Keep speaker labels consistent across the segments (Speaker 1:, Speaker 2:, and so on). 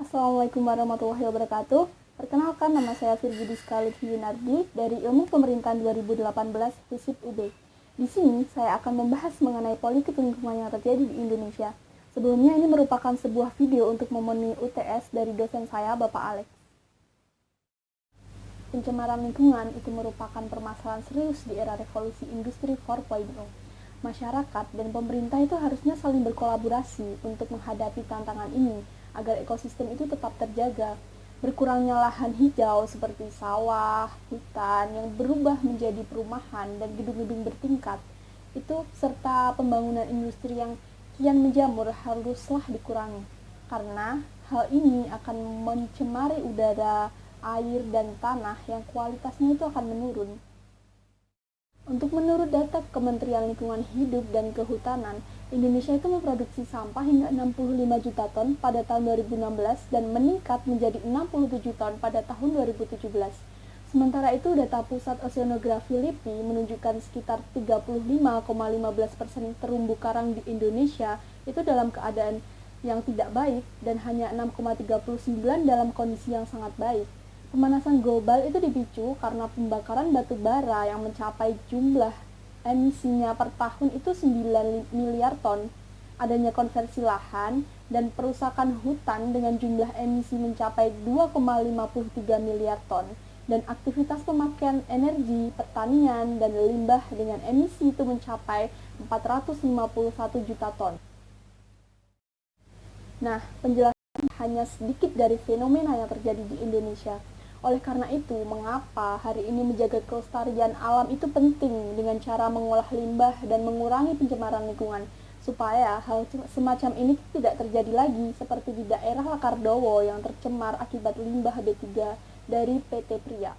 Speaker 1: Assalamualaikum warahmatullahi wabarakatuh. Perkenalkan, nama saya Virgidi Skalid Yunardi dari Ilmu Pemerintahan 2018 FISIP UB. Di sini saya akan membahas mengenai politik lingkungan yang terjadi di Indonesia. Sebelumnya ini merupakan sebuah video untuk memenuhi UTS dari dosen saya, Bapak Alex. Pencemaran lingkungan itu merupakan permasalahan serius di era revolusi industri 4.0. Masyarakat dan pemerintah itu harusnya saling berkolaborasi untuk menghadapi tantangan ini agar ekosistem itu tetap terjaga. Berkurangnya lahan hijau seperti sawah, hutan yang berubah menjadi perumahan dan gedung-gedung bertingkat itu serta pembangunan industri yang kian menjamur haruslah dikurangi, karena hal ini akan mencemari udara, air, dan tanah yang kualitasnya itu akan menurun. Untuk menurut data Kementerian Lingkungan Hidup dan Kehutanan, Indonesia itu memproduksi sampah hingga 65 juta ton pada tahun 2016 dan meningkat menjadi 67 ton pada tahun 2017. Sementara itu, data Pusat Oseanografi LIPI menunjukkan sekitar 35,15% terumbu karang di Indonesia itu dalam keadaan yang tidak baik dan hanya 6,39% dalam kondisi yang sangat baik. Pemanasan global itu dipicu karena pembakaran batu bara yang mencapai jumlah emisinya per tahun itu 9 miliar ton, adanya konversi lahan, dan perusakan hutan dengan jumlah emisi mencapai 2,53 miliar ton, dan aktivitas pemakaian energi, pertanian, dan limbah dengan emisi itu mencapai 451 juta ton. Nah, penjelasan hanya sedikit dari fenomena yang terjadi di Indonesia. Oleh karena itu, mengapa hari ini menjaga kelestarian alam itu penting dengan cara mengolah limbah dan mengurangi pencemaran lingkungan, supaya hal semacam ini tidak terjadi lagi seperti di daerah Lakardowo yang tercemar akibat limbah B3 dari PT Pria.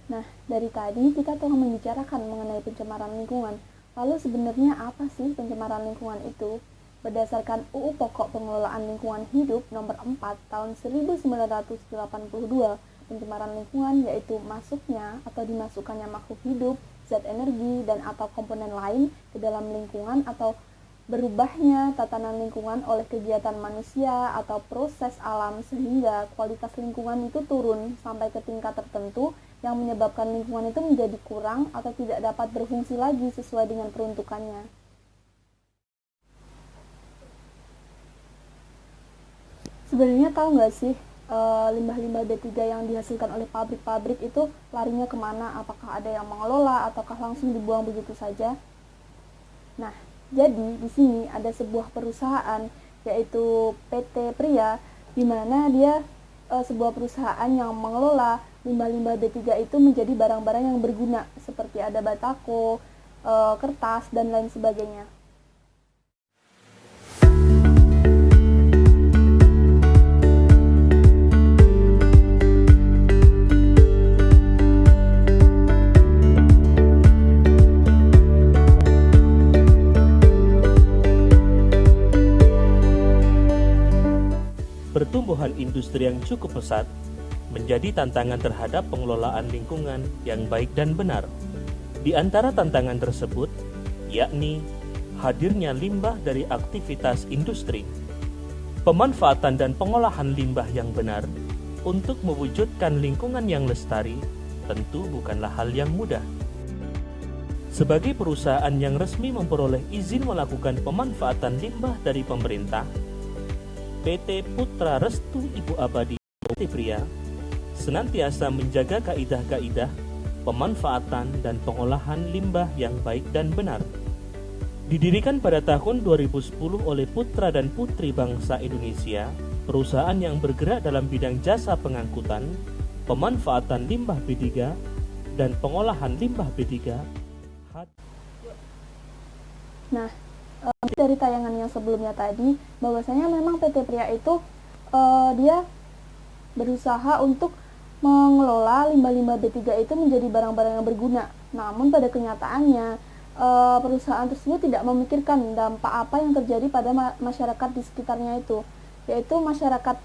Speaker 1: Nah, dari tadi kita telah membicarakan mengenai pencemaran lingkungan. Lalu sebenarnya apa sih pencemaran lingkungan itu? Berdasarkan UU Pokok Pengelolaan Lingkungan Hidup Nomor 4 Tahun 1982, pencemaran lingkungan yaitu masuknya atau dimasukkannya makhluk hidup, zat energi, dan atau komponen lain ke dalam lingkungan atau berubahnya tatanan lingkungan oleh kegiatan manusia atau proses alam sehingga kualitas lingkungan itu turun sampai ke tingkat tertentu yang menyebabkan lingkungan itu menjadi kurang atau tidak dapat berfungsi lagi sesuai dengan peruntukannya. Sebenarnya tahu nggak sih limbah-limbah B3 yang dihasilkan oleh pabrik-pabrik itu larinya kemana? Apakah ada yang mengelola ataukah langsung dibuang begitu saja? Nah, jadi di sini ada sebuah perusahaan yaitu PT Pria, di mana dia sebuah perusahaan yang mengelola limbah-limbah B3 itu menjadi barang-barang yang berguna seperti ada batako, kertas, dan lain sebagainya.
Speaker 2: Pertumbuhan industri yang cukup pesat menjadi tantangan terhadap pengelolaan lingkungan yang baik dan benar. Di antara tantangan tersebut, yakni hadirnya limbah dari aktivitas industri. Pemanfaatan dan pengolahan limbah yang benar untuk mewujudkan lingkungan yang lestari tentu bukanlah hal yang mudah. Sebagai perusahaan yang resmi memperoleh izin melakukan pemanfaatan limbah dari pemerintah, PT Putra Restu Ibu Abadi PT Pria senantiasa menjaga kaidah-kaidah pemanfaatan dan pengolahan limbah yang baik dan benar. Didirikan pada tahun 2010 oleh putra dan putri bangsa Indonesia, perusahaan yang bergerak dalam bidang jasa pengangkutan, pemanfaatan limbah B3, dan pengolahan limbah B3.
Speaker 1: Nah, dari tayangan yang sebelumnya tadi, bahwasanya memang PT Pria itu dia berusaha untuk mengelola limbah-limbah B3 itu menjadi barang-barang yang berguna. Namun pada kenyataannya perusahaan tersebut tidak memikirkan dampak apa yang terjadi pada masyarakat di sekitarnya itu, yaitu masyarakat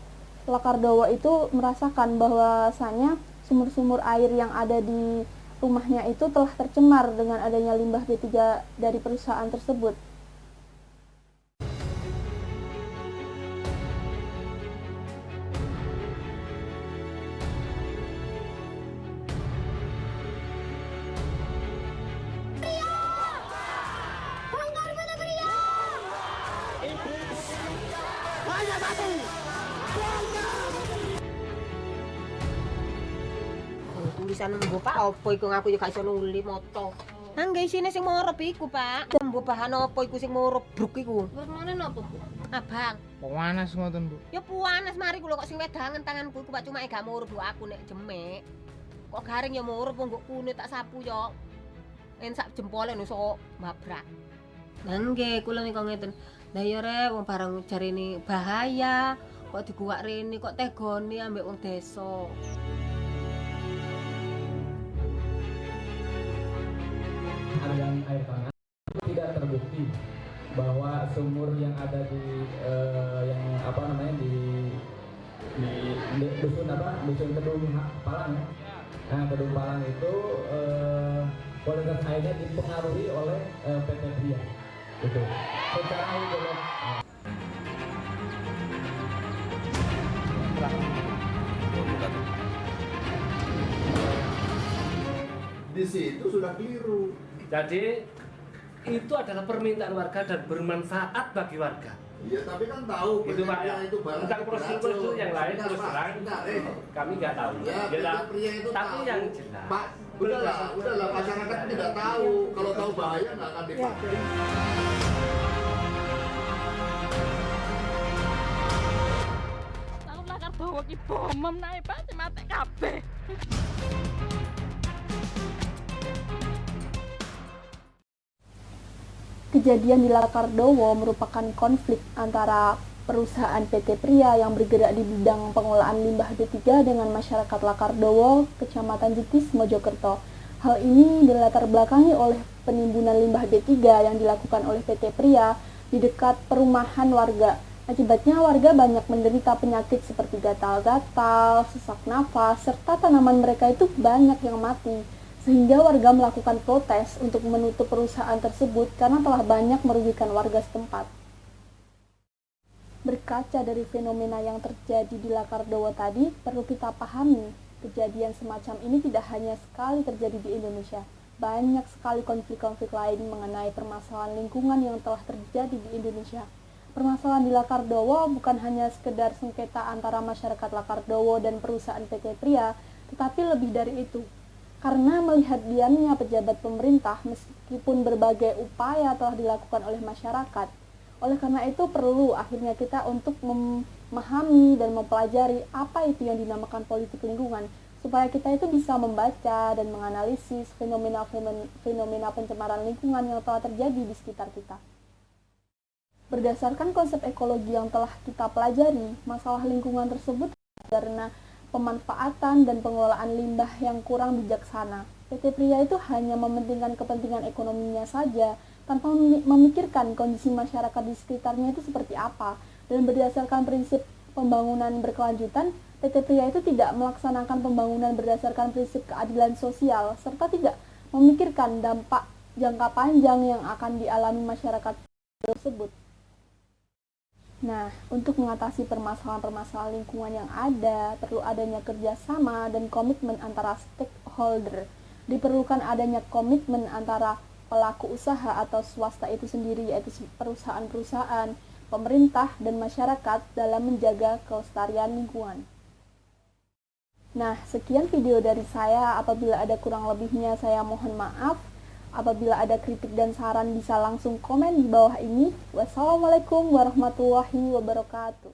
Speaker 1: Lakardowo itu merasakan bahwasanya sumur-sumur air yang ada di rumahnya itu telah tercemar dengan adanya limbah B3 dari perusahaan tersebut.
Speaker 3: Tulisan mbok Pak apa iku aku yo gak iso nuli moto. Nangge isine sing morep iku, Pak. Mbok bahan apa iku sing morep bruk iku?
Speaker 4: Warnane napa, Bu?
Speaker 3: Abang.
Speaker 5: Kok panas ngoten, Bu?
Speaker 3: Ya panas mari kula kok sing wedangen tanganku iku Pak cuma gak morep Bu aku nek jemek. Kok garing ya morep wong kune tak sapu yo. En sak jempole iso mabrak. Nangge kula nika ngeten. Lah ya rek wong barang jarene bahaya. Kok diguwak rene kok tegone ambek wong desa.
Speaker 6: Aliran air tanah tidak terbukti bahwa sumur yang ada di yang apa namanya di dusun Kedung Palang ya. Nah, Kedung Palang itu kualitas airnya dipengaruhi oleh PT Pria itu secara hidrolog.
Speaker 7: Di situ sudah keliru.
Speaker 8: Jadi itu adalah permintaan warga dan bermanfaat bagi warga.
Speaker 7: Iya, tapi kan tahu
Speaker 8: Itu Pak ya.
Speaker 7: itu barang
Speaker 8: Bukan prosedur yang lain terus terang. Kami nggak tahu.
Speaker 7: Ya,
Speaker 8: Jelas.
Speaker 7: pria itu
Speaker 8: Tapi
Speaker 7: tahu.
Speaker 8: yang jelas.
Speaker 7: Pak, udahlah masyarakat tidak tahu. Kalau tahu bahaya nggak akan dipakai.
Speaker 4: Aku lakar bawa ki bom nae Pak, mati kabeh.
Speaker 1: Kejadian di Lakardowo merupakan konflik antara perusahaan PT Pria yang bergerak di bidang pengolahan limbah B3 dengan masyarakat Lakardowo, Kecamatan Jetis, Mojokerto. Hal ini dilatar belakangi oleh penimbunan limbah B3 yang dilakukan oleh PT Pria di dekat perumahan warga. Akibatnya warga banyak menderita penyakit seperti gatal-gatal, sesak nafas, serta tanaman mereka itu banyak yang mati. Sehingga warga melakukan protes untuk menutup perusahaan tersebut karena telah banyak merugikan warga setempat. Berkaca dari fenomena yang terjadi di Lakardowo tadi, perlu kita pahami, kejadian semacam ini tidak hanya sekali terjadi di Indonesia. Banyak sekali konflik-konflik lain mengenai permasalahan lingkungan yang telah terjadi di Indonesia. Permasalahan di Lakardowo bukan hanya sekedar sengketa antara masyarakat Lakardowo dan perusahaan PT Pria, tetapi lebih dari itu. Karena melihat diamnya pejabat pemerintah meskipun berbagai upaya telah dilakukan oleh masyarakat. Oleh karena itu perlu akhirnya kita untuk memahami dan mempelajari apa itu yang dinamakan politik lingkungan, supaya kita itu bisa membaca dan menganalisis fenomena pencemaran lingkungan yang telah terjadi di sekitar kita. Berdasarkan konsep ekologi yang telah kita pelajari, masalah lingkungan tersebut karena pemanfaatan dan pengelolaan limbah yang kurang bijaksana. PT Pria itu hanya mementingkan kepentingan ekonominya saja, tanpa memikirkan kondisi masyarakat di sekitarnya itu seperti apa. Dan berdasarkan prinsip pembangunan berkelanjutan, PT Pria itu tidak melaksanakan pembangunan berdasarkan prinsip keadilan sosial, serta tidak memikirkan dampak jangka panjang yang akan dialami masyarakat tersebut. Nah, untuk mengatasi permasalahan-permasalahan lingkungan yang ada, perlu adanya kerjasama dan komitmen antara stakeholder. Diperlukan adanya komitmen antara pelaku usaha atau swasta itu sendiri, yaitu perusahaan-perusahaan, pemerintah, dan masyarakat dalam menjaga kelestarian lingkungan. Nah, sekian video dari saya. Apabila ada kurang lebihnya, saya mohon maaf. Apabila ada kritik dan saran bisa langsung komen di bawah ini. Wassalamualaikum warahmatullahi wabarakatuh.